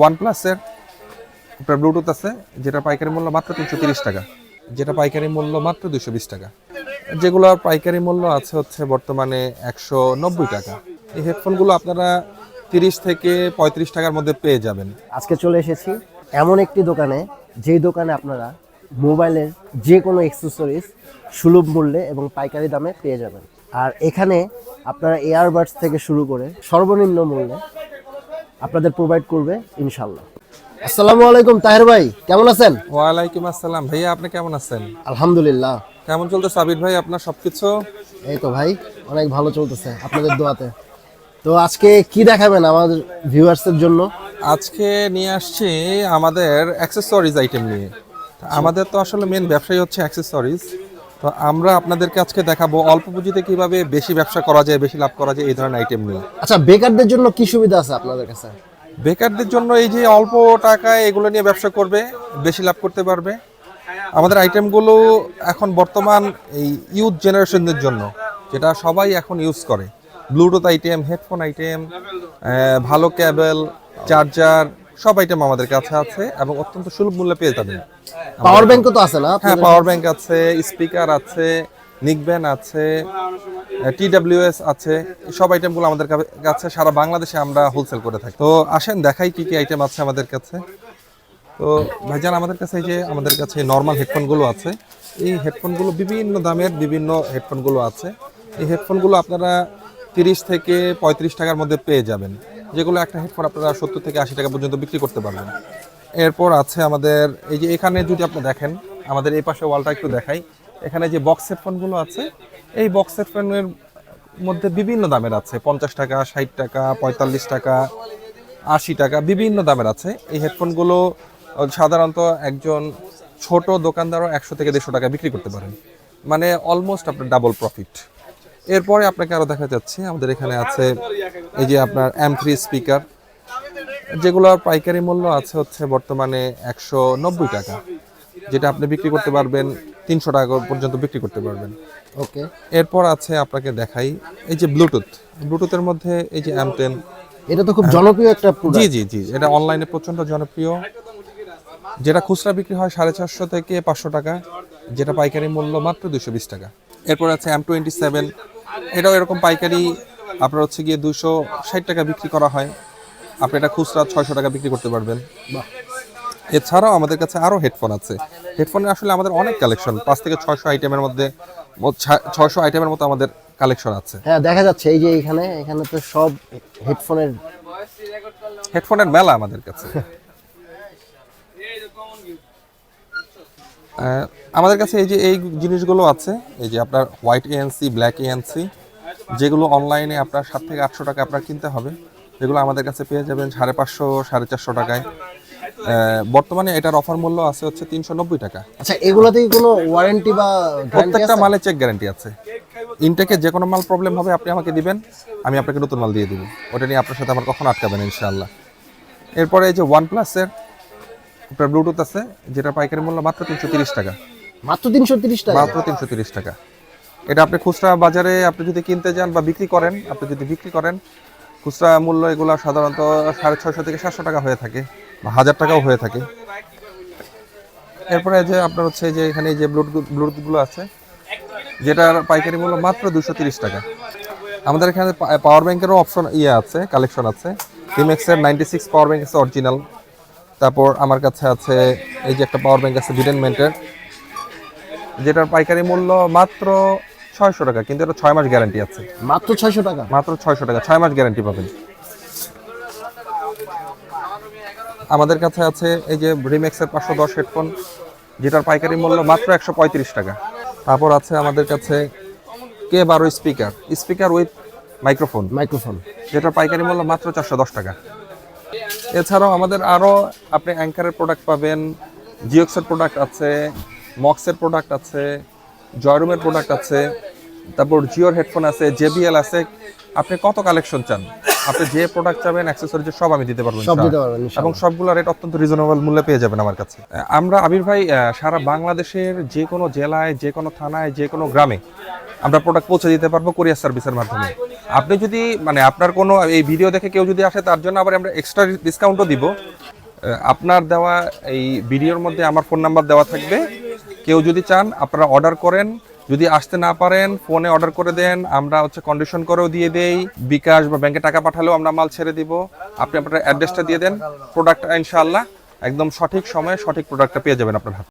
OnePlus-এর আপনার ব্লুটুথ আছে, যেটা পাইকারি মূল্য মাত্র 330 টাকা, যেটা পাইকারি মূল্য মাত্র 220 টাকা। যেগুলোর পাইকারি মূল্য আছে হচ্ছে বর্তমানে 190 টাকা। এই হেডফোনগুলো আপনারা 30 থেকে 35 টাকার মধ্যে পেয়ে যাবেন। আজকে চলে এসেছি এমন একটি দোকানে, যেই দোকানে আপনারা মোবাইলের যে কোনো অ্যাক্সেসরিজ সুলভ মূল্যে এবং পাইকারি দামে পেয়ে যাবেন। আর এখানে আপনারা এয়ারবাডস থেকে শুরু করে সর্বনিম্ন মূল্যে আপনাদের প্রোভাইড করবে ইনশাল্লাহ। আসসালামু আলাইকুম তাহের ভাই, কেমন আছেন? ওয়ালাইকুম আসসালাম ভাইয়া, আপনি কেমন আছেন? আলহামদুলিল্লাহ। কেমন চলছে সাবির ভাই আপনার সবকিছু? এই তো ভাই, অনেক ভালো চলতেছে আপনাদের দোয়াতে। তো আজকে কি দেখাবেন আমাদের ভিউয়ার্সের জন্য? আজকে নিয়ে আসছি আমাদের অ্যাক্সেসরিজ আইটেম নিয়ে। আমাদের তো আসলে মেন ব্যবসাই হচ্ছে অ্যাক্সেসরিজ। তো আমরা আপনাদেরকে আজকে দেখাবো অল্প পুঁজিতে কিভাবে বেশি ব্যবসা করা যায়, বেশি লাভ করা যায় এই ধরনের আইটেম নিয়ে। আচ্ছা, বেকারদের জন্য কি সুবিধা আছে আপনাদের কাছে? বেকারদের জন্য এই যে অল্প টাকায় এগুলো নিয়ে ব্যবসা করবে, বেশি লাভ করতে পারবে। আমাদের আইটেমগুলো এখন বর্তমান এই ইউথ জেনারেশনদের জন্য, যেটা সবাই এখন ইউজ করে। ব্লুটুথ আইটেম, হেডফোন আইটেম, ভালো কেবল, চার্জার, সব আইটেম আমাদের কাছে আছে এবং অত্যন্ত সুলভ মূল্যে পেয়ে যাবেন। পাওয়ার ব্যাংকও তো আছে না? হ্যাঁ, পাওয়ার ব্যাংক আছে, স্পিকার আছে, নিকব্যান্ড আছে, TWS আছে। সব আইটেমগুলো আমাদের কাছে সারা বাংলাদেশে আমরা হোলসেল করে থাকি। তো আসেন দেখাই কি কি আইটেম আছে আমাদের কাছে। তো ভাইজান, আমাদের কাছে নর্মাল হেডফোনগুলো আছে। এই হেডফোনগুলো বিভিন্ন দামের বিভিন্ন হেডফোনগুলো আছে। এই হেডফোনগুলো আপনারা 30 থেকে 35 টাকার মধ্যে পেয়ে যাবেন, যেগুলো একটা হেডফোন আপনারা 70 থেকে 80 টাকা পর্যন্ত বিক্রি করতে পারবেন। এরপর আছে আমাদের এই যে এখানে যদি আপনি দেখেন, আমাদের এই পাশে ওয়ালটা একটু দেখাই। এখানে যে বক্স হেডফোনগুলো আছে, এই বক্স হেডফোনের মধ্যে বিভিন্ন দামের আছে, 50 টাকা, 60 টাকা, 45 টাকা, 80 টাকা, বিভিন্ন দামের আছে। এই হেডফোনগুলো সাধারণত একজন ছোট দোকানদারও 100 থেকে 150 টাকা বিক্রি করতে পারেন, মানে অলমোস্ট আপনার ডাবল প্রফিট। এরপরে আপনাকে আরও দেখা যাচ্ছে আমাদের এখানে আছে এই যে আপনার M3 স্পিকার, যেগুলোর পাইকারি মূল্য আছে হচ্ছে বর্তমানে 190 টাকা, যেটা আপনি বিক্রি করতে পারবেন 300 টাকা পর্যন্ত বিক্রি করতে পারবেন। ওকে। এরপর আছে আপনাকে দেখাই এই যে ব্লুটুথের মধ্যে এই যে M10। এটা তো খুব জনপ্রিয় একটা জি প্রোডাক্ট। জি জি, এটা অনলাইনে প্রচন্ড জনপ্রিয়। যেটা খুচরা বিক্রি হয় 450 থেকে 500 টাকা, যেটা পাইকারি মূল্য মাত্র 220 টাকা। এরপর আছে M27, এটাও এরকম পাইকারি আপনার হচ্ছে গিয়ে 260 টাকা বিক্রি করা হয়, আপনি এটা খুচরা 600 টাকা বিক্রি করতে পারবেন। এছাড়াও আমাদের কাছে আরও হেডফোন আছে। হেডফোনের আসলে আমাদের অনেক কালেকশন, 5 থেকে 600 আইটেমের মধ্যে 600 আইটেমের মতো আমাদের কালেকশন আছে। হ্যাঁ, দেখা যাচ্ছে এই যে এখানে তো সব হেডফোনের মেলা আমাদের কাছে। আমাদের কাছে এই যে এই জিনিসগুলো আছে, এই যে আপনার হোয়াইট ANC, ব্ল্যাক ANC, যেগুলো অনলাইনে আপনার 7 থেকে 800 টাকা আপনার কিনতে হবে, যেগুলো আমাদের কাছে পেয়ে যাবেন 550, 450 টাকায়। বর্তমানে এটার অফার মূল্য আছে হচ্ছে 390 টাকা। আচ্ছা, এগুলোতে কি কোনো ওয়ারেন্টি বা প্রত্যেকটা মালে চেক গ্যারান্টি আছে। ইনটেকে যে কোনো মাল প্রবলেম হবে আপনি আমাকে দিবেন, আমি আপনাকে নতুন মাল দিয়ে দিব। ওটা নিয়ে আপনার সাথে আমার কখনো আটকাবেন ইনশাআল্লাহ। এরপরে এই যে OnePlus-এর আপনার ব্লুটুথ আছে, যেটা পাইকারি মূল্য মাত্র 330 টাকা। মাত্র 330 টাকা? মাত্র 330 টাকা। এটা আপনি খুচরা বাজারে আপনি যদি কিনতে যান বা বিক্রি করেন, খুচরা মূল্য এগুলো সাধারণত 650 থেকে 700 টাকা হয়ে থাকে বা 1000 টাকাও হয়ে থাকে। এরপরে যে আপনার হচ্ছে যে এখানে যে ব্লুটুথগুলো আছে, যেটার পাইকারি মূল্য মাত্র 230 টাকা। আমাদের এখানে পাওয়ার ব্যাংকেরও অপশন আছে, কালেকশন আছে। রিমেক্সের 96 পাওয়ার ব্যাংক আছে অরিজিনাল। তারপর আমার কাছে আছে এই যে একটা পাওয়ার ব্যাংক আছে বিডেনমেন্টের, যেটার পাইকারি মূল্য মাত্র 600 টাকা, কিন্তু এটা 6 মাস গ্যারান্টি আছে। মাত্র 600 টাকা? মাত্র 600 টাকা, 6 মাস গ্যারান্টি পাবেন। আমাদের কাছে আছে এই যে রিমেক্সের 510 হেডফোন, যেটার পাইকারি মূল্য মাত্র 135 টাকা। তারপর আছে আমাদের কাছে K12 স্পিকার উইথ মাইক্রোফোন, যেটার পাইকারি মূল্য মাত্র 410 টাকা। এছাড়াও আমাদের আরও আপনি অ্যাঙ্কারের প্রোডাক্ট পাবেন, জিওক্সের প্রোডাক্ট আছে, মক্সের প্রোডাক্ট আছে, জয়রুমের প্রোডাক্ট আছে, তারপর জিওর হেডফোন আছে, JBL আছে। আপনি কত কালেকশন চান আপনি যে প্রোডাক্ট চাবেন অ্যাক্সেসরিজ সব আমি দিতে পারবো সব ইনশাআল্লাহ। দিতে পারবেন এবং ইনশাআল্লাহ। সবগুলো রেট অত্যন্ত রিজনেবল মূল্যে পেয়ে যাবেন আমার কাছে। আমরা আবির ভাই সারা বাংলাদেশের যে কোনো জেলায়, যে কোনো থানায়, যে কোনো গ্রামে আমরা প্রোডাক্ট পৌঁছে দিতে পারবো কুরিয়ার সার্ভিসের মাধ্যমে। আপনি যদি মানে আপনার কোনো এই ভিডিও দেখে কেউ যদি আসে তার জন্য আবার আমরা এক্সট্রা ডিসকাউন্টও দিব। আপনার দেওয়া এই ভিডিওর মধ্যে আমার ফোন নাম্বার দেওয়া থাকবে। কেউ যদি চান আপনারা অর্ডার করেন, যদি আসতে না পারেন ফোনে অর্ডার করে দেন, আমরা হচ্ছে কন্ডিশন করেও দিয়ে দেই। বিকাশ বা ব্যাংকে টাকা পাঠালেও আমরা মাল ছেড়ে দিব। আপনি আপনার অ্যাড্রেসটা দিয়ে দেন, প্রোডাক্ট ইনশাআল্লাহ একদম সঠিক সময়ে সঠিক প্রোডাক্টটা পেয়ে যাবেন আপনার হাতে।